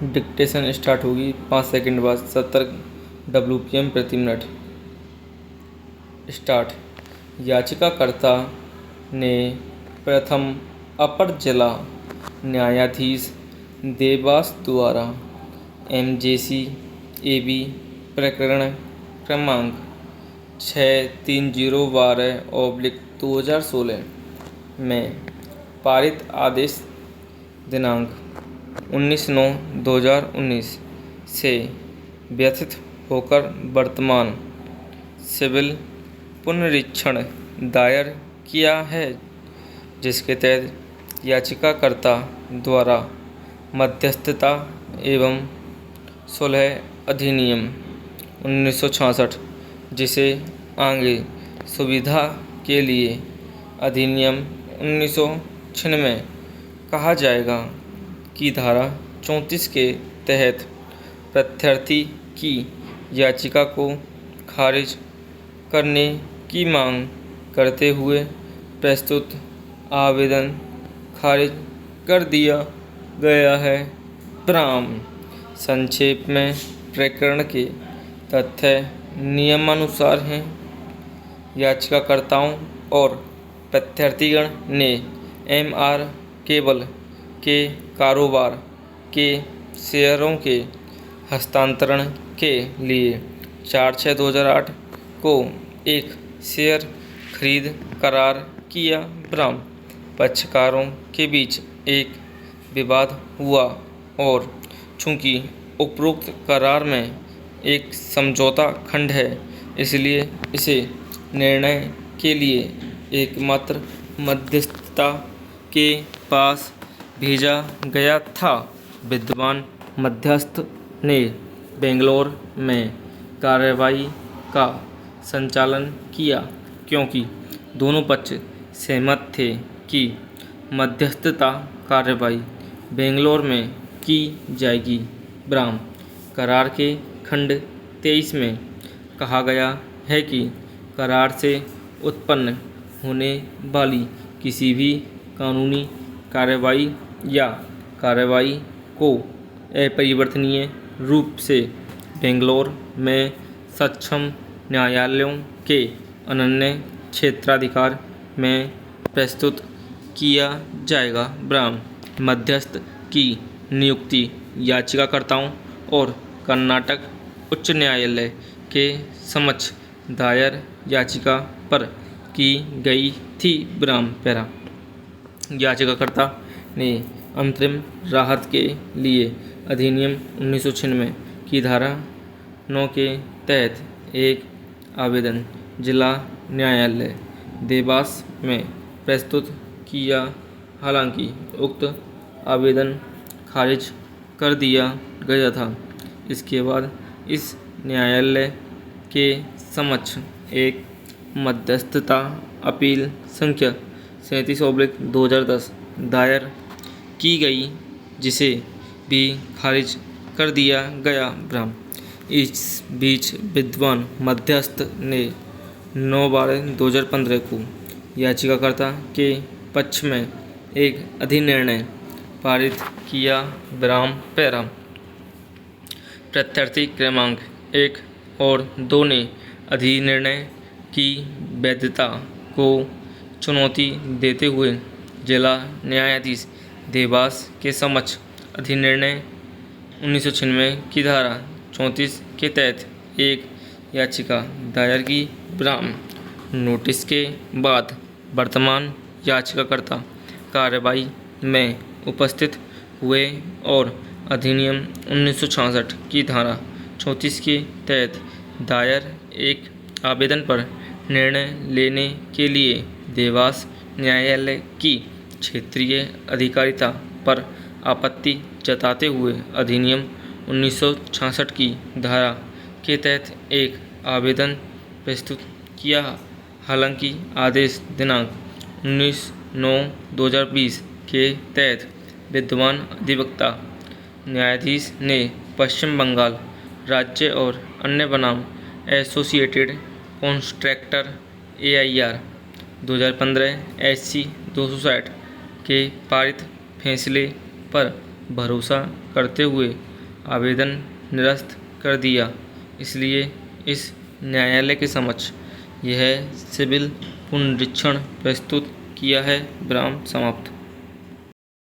Dictation start होगी 5 second बाद। 70 WPM प्रति मिनट। स्टार्ट। याचिकाकर्ता ने प्रथम अपर जिला न्यायाधीश देवास द्वारा MJC AB प्रकरण क्रमांक 630/2016 में पारित आदेश दिनांक 19/9/2019 से व्यथित होकर वर्तमान सिविल पुनरीक्षण दायर किया है, जिसके तहत याचिकाकर्ता द्वारा मध्यस्थता एवं सुलह अधिनियम 1966, जिसे आगे सुविधा के लिए अधिनियम 1996 कहा जाएगा, की धारा 34 के तहत प्रत्यार्थी की याचिका को खारिज करने की मांग करते हुए प्रस्तुत आवेदन खारिज कर दिया गया है। प्राम संक्षेप में प्रकरण के तथ्य नियमानुसार हैं। याचिकाकर्ताओं और प्रत्यार्थीगण ने MR केबल के कारोबार के शेयरों के हस्तांतरण के लिए 4/6/2008 को एक शेयर खरीद करार किया। ब्राम पक्षकारों के बीच एक विवाद हुआ और चूंकि उपरोक्त करार में एक समझौता खंड है, इसलिए इसे निर्णय के लिए एकमात्र मध्यस्थता के पास भेजा गया था। विद्वान मध्यस्थ ने बेंगलोर में कार्रवाई का संचालन किया, क्योंकि दोनों पक्ष सहमत थे कि मध्यस्थता कार्रवाई बेंगलोर में की जाएगी। ब्राम करार के खंड 23 में कहा गया है कि करार से उत्पन्न होने वाली किसी भी कानूनी कार्रवाई या कार्रवाई को अपरिवर्तनीय रूप से बेंगलोर में सक्षम न्यायालयों के अनन्य क्षेत्राधिकार में प्रस्तुत किया जाएगा। ब्राम मध्यस्थ की नियुक्ति याचिकाकर्ताओं और कर्नाटक उच्च न्यायालय के समक्ष दायर याचिका पर की गई थी। ब्राम पैरा याचिकाकर्ता ने अंतरिम राहत के लिए अधिनियम 1996 की धारा 9 के तहत एक आवेदन जिला न्यायालय देवास में प्रस्तुत किया। हालांकि उक्त आवेदन खारिज कर दिया गया था। इसके बाद इस न्यायालय के समक्ष एक मध्यस्थता अपील संख्या 37/2010 दायर की गई, जिसे भी खारिज कर दिया गया। ब्राम इस बीच विद्वान मध्यस्थ ने 9/12/2015 को याचिकाकर्ता के पक्ष में एक अधिनिर्णय पारित किया। ब्राम पैरा प्रत्यार्थी क्रमांक 1 और 2 ने अधिनिर्णय की वैधता को चुनौती देते हुए जिला न्यायाधीश देवास के समक्ष अधिनिर्णय 1996 की धारा 34 के तहत एक याचिका दायर की। ब्राम नोटिस के बाद वर्तमान याचिकाकर्ता कार्रवाई में उपस्थित हुए और अधिनियम 1966 की धारा 34 के तहत दायर एक आवेदन पर निर्णय लेने के लिए देवास न्यायालय की क्षेत्रीय अधिकारिता पर आपत्ति जताते हुए अधिनियम 1966 की धारा के तहत एक आवेदन प्रस्तुत किया। हालांकि आदेश दिनांक 19/9/2020 के तहत विद्वान अधिवक्ता न्यायाधीश ने पश्चिम बंगाल राज्य और अन्य बनाम एसोसिएटेड कॉन्ट्रैक्टर AIR 2015 SC 260 के पारित फैसले पर भरोसा करते हुए आवेदन निरस्त कर दिया, इसलिए इस न्यायालय के समक्ष यह सिविल पुनरीक्षण प्रस्तुत किया है। विराम समाप्त।